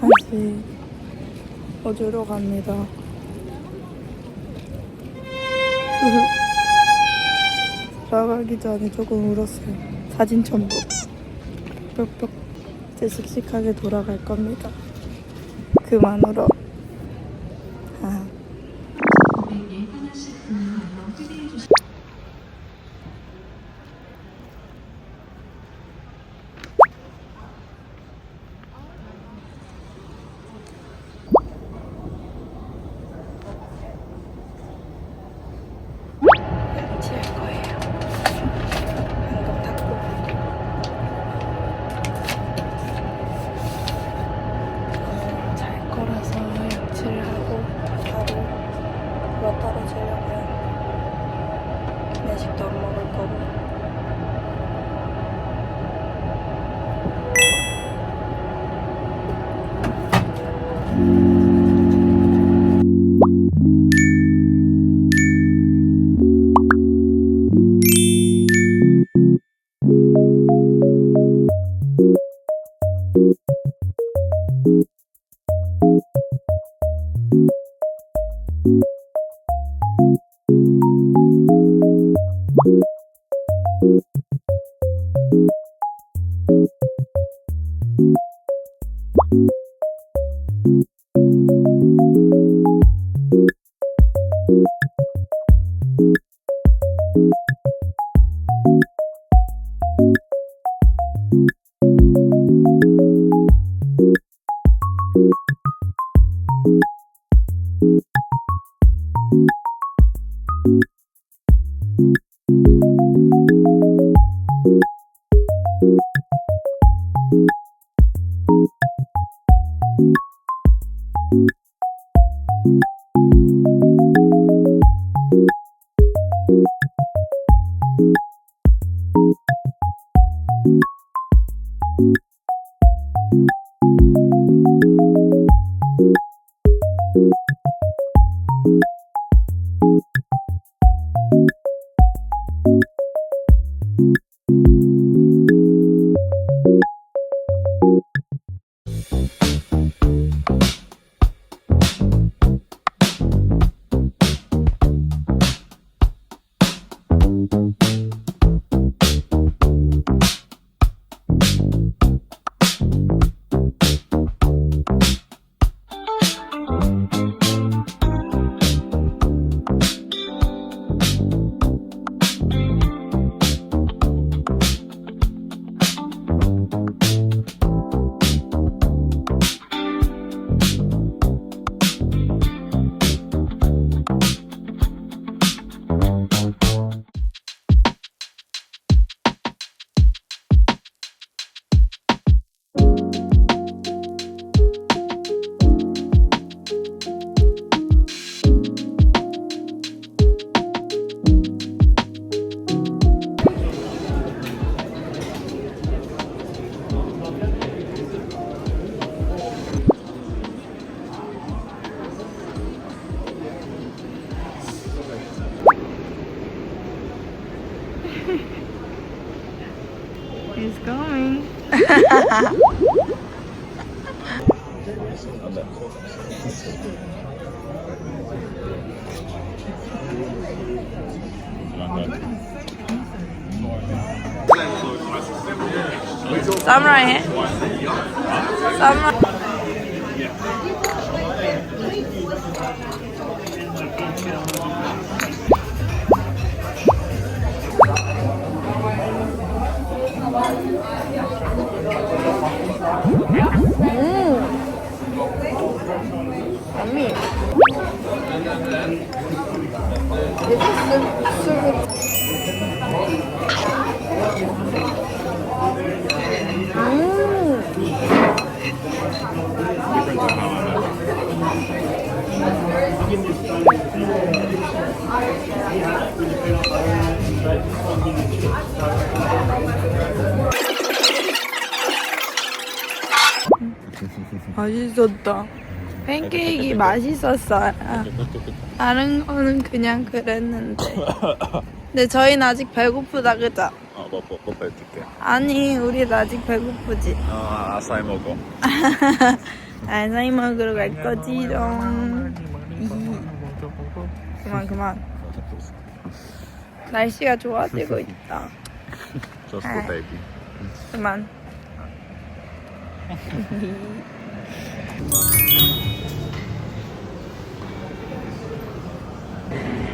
다시 어주러 갑니다. 들어가기 전에 조금 울었어요. 사진 첨부. 뿅뿅. 이제 씩씩하게 돌아갈 겁니다. 그만 울어. 아. 칠 거예요. 방금 닫고. 잘 거라서 양치를 하고 바로 물어 떨어지려고요. 내식도 안 먹을 거고. He's going. Samurai है? Samurai. Yummy. This is so good. 맛있었다. 팬케이크 맛있었어요. 다른 거는 그냥 그랬는데. 근데 저희는 아직 배고프다, 그죠? 뽀뽀 해줄게. 아니, 우리 아직 배고프지? 아사히 먹어. 아사히 먹으러 갈 거지롱. 그만. 날씨가 좋아지고 있다. Just 아. baby. 그만.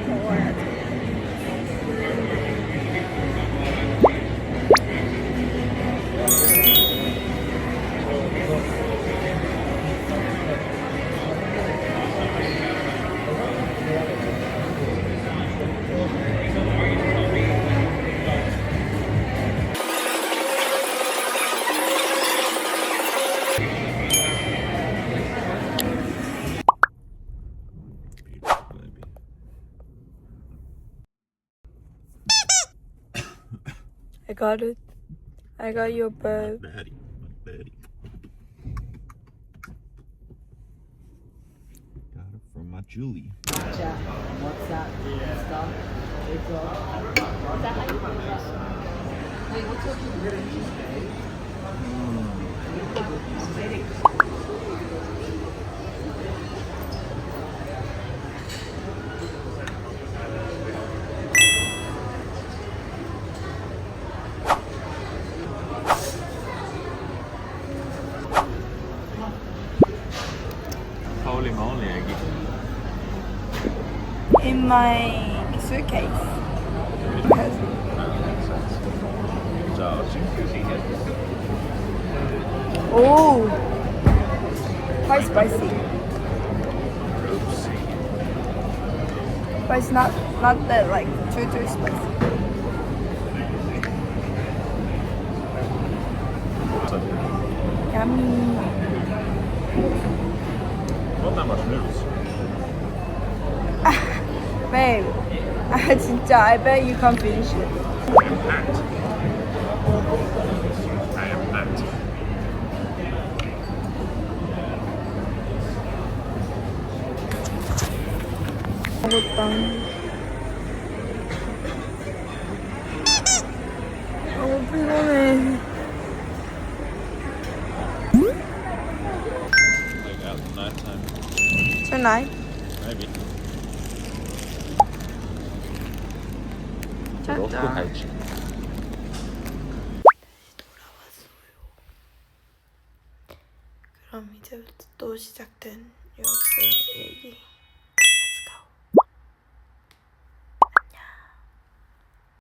먹어야지. I got it. I got your bag. Daddy. Got it from my Julie. Chat, WhatsApp, stuff. It's all. Is that how you do this? Wait, what's up with Holy moly, Eggy. In my suitcase. 자, 지금 Oh, quite spicy. But it's not that like too spicy. Yummy. Not that much noodles. Babe, 진짜, I bet you can't finish it. I am packed. 먹었다. 너무 피곤해. Like out at night time. Tonight? Maybe. 짜잔. 너도 갈지. 그럼 이제부터 또 시작된 유학생 얘기.